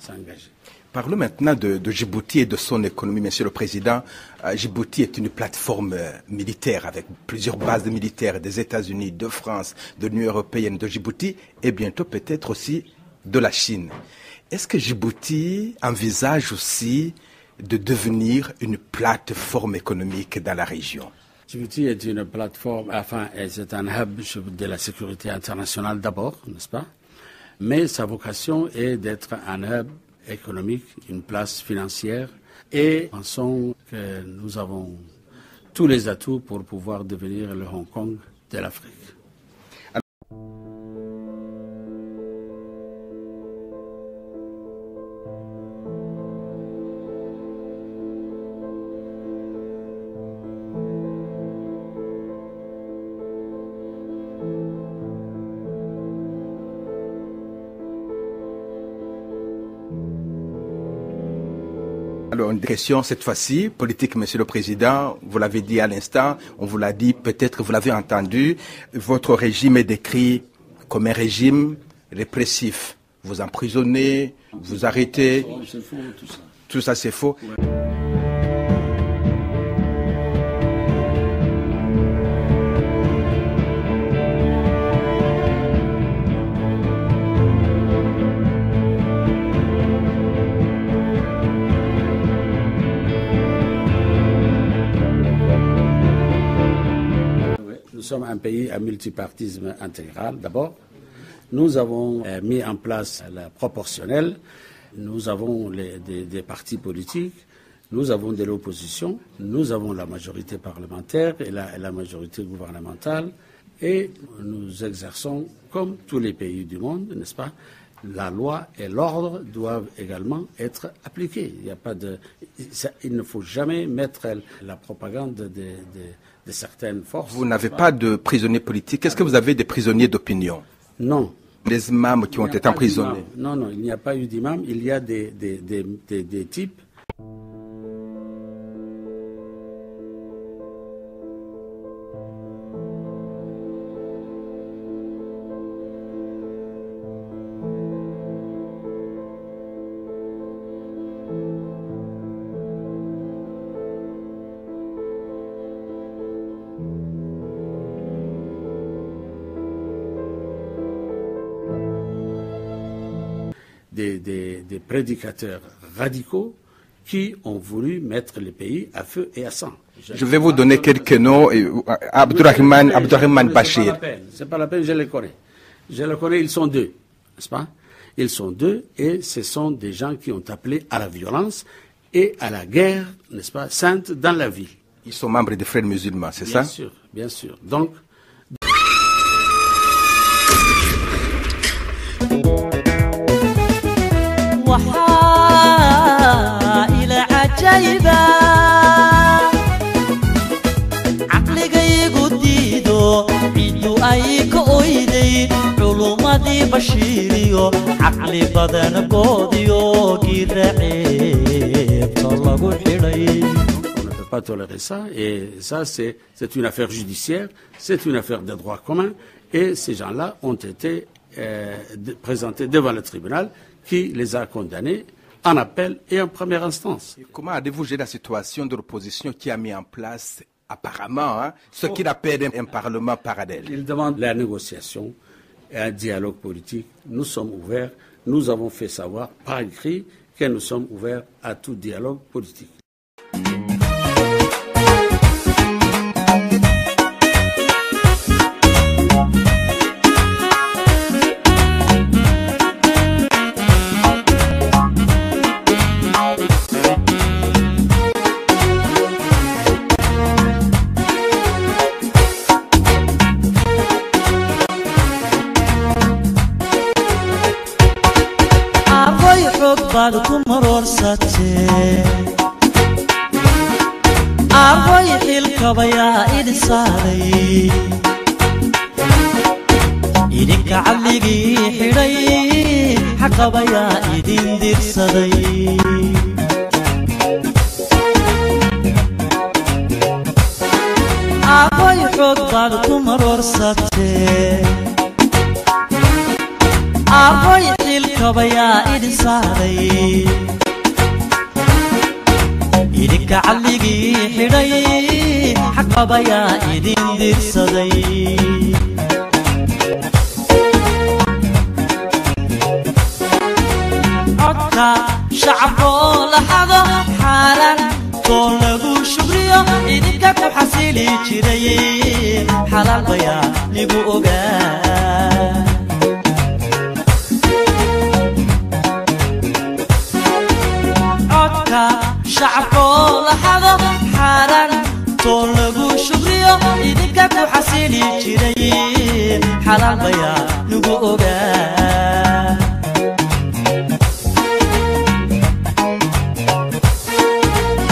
s'engager. Parlons maintenant de Djibouti et de son économie, Monsieur le Président. Djibouti est une plateforme militaire avec plusieurs bases militaires des États-Unis, de France, de l'Union européenne, de Djibouti et bientôt peut-être aussi de la Chine. Est-ce que Djibouti envisage aussi de devenir une plateforme économique dans la région? Djibouti est une plateforme, c'est un hub de la sécurité internationale d'abord, n'est-ce pas? Mais sa vocation est d'être un hub économique, une place financière, et pensons que nous avons tous les atouts pour pouvoir devenir le Hong Kong de l'Afrique. Alors, une question cette fois-ci, politique, Monsieur le Président, vous l'avez dit à l'instant, on vous l'a dit, peut-être vous l'avez entendu, votre régime est décrit comme un régime répressif. Vous emprisonnez, vous arrêtez, C'est faux, tout ça. Tout ça c'est faux. Nous sommes un pays à multipartisme intégral d'abord. Nous avons mis en place la proportionnelle. Nous avons des partis politiques. Nous avons de l'opposition. Nous avons la majorité parlementaire et la majorité gouvernementale. Et nous exerçons comme tous les pays du monde, n'est-ce pas? La loi et l'ordre doivent également être appliqués. Il ne faut jamais mettre la propagande de certaines forces. Vous n'avez pas de prisonniers politiques. Est-ce que vous avez des prisonniers d'opinion? Non. Des imams qui ont été emprisonnés? Non, il n'y a pas eu d'imam. Il y a des types. Des prédicateurs radicaux qui ont voulu mettre le pays à feu et à sang. Je vais vous donner quelques noms. Abdurrahman Bachir. C'est pas la peine, je les connais. Je les connais, ils sont deux, n'est-ce pas? Ils sont deux et ce sont des gens qui ont appelé à la violence et à la guerre, n'est-ce pas, sainte dans la ville. Ils sont membres des Frères musulmans, c'est ça? Bien sûr, bien sûr. Donc, bashiiriyo caqli badan goodiyo gireebta lagu xidhay. On ne peut pas tolérer ça et ça c'est une affaire judiciaire, c'est une affaire de droit commun et ces gens-là ont été présentés devant le tribunal qui les a condamnés en appel et en première instance. Et comment avez-vous géré la situation de l'opposition qui a mis en place apparemment ce qu'il appelle un parlement parallèle? Il demande la négociation et un dialogue politique. Nous sommes ouverts. Nous avons fait savoir par écrit que nous sommes ouverts à tout dialogue politique. arway xilkabayaa idin saaray idinka cadligii xidhay xaqabayaa idin dirsaday arway xoog baad ku marorsatee arway xilka الكبايا إدن صاري إدن كعلقي حري حقبايا إدن دير صدي عدك شعبو لحظة حالا طولبو شبريو إدن كاكو حسيلي جري حلال بيا لبو أغا شعبو لحظة حالا طولبو شبريو إذن كاكو حسيلي جري حلال بيا لبو أغا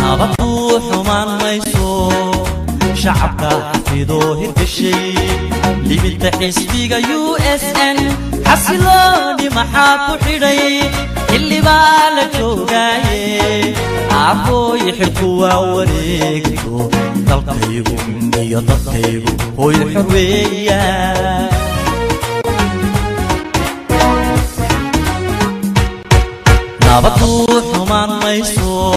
نبطو حمان ميسو شعبك حفيدو هدشي لبنت حسبيغا USN حسيلوني محاكو حري اللي بالك جوغاي عفو يحبوا وريكو دلقيبو يا دلقيبو هو الحرية نبطو حمان ميسو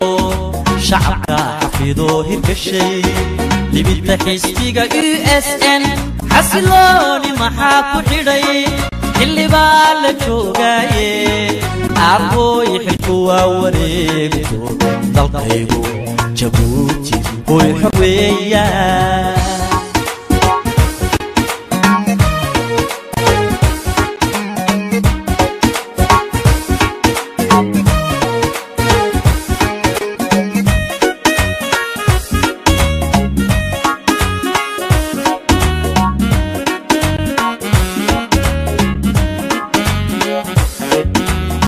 شعبك حفيدو هركشي لبنت حسبيغا USN حسيلوني محاكو حري اللي بالك جوغاي عفو يحبوا وريكو دلقيبو جبوتي هو الحرية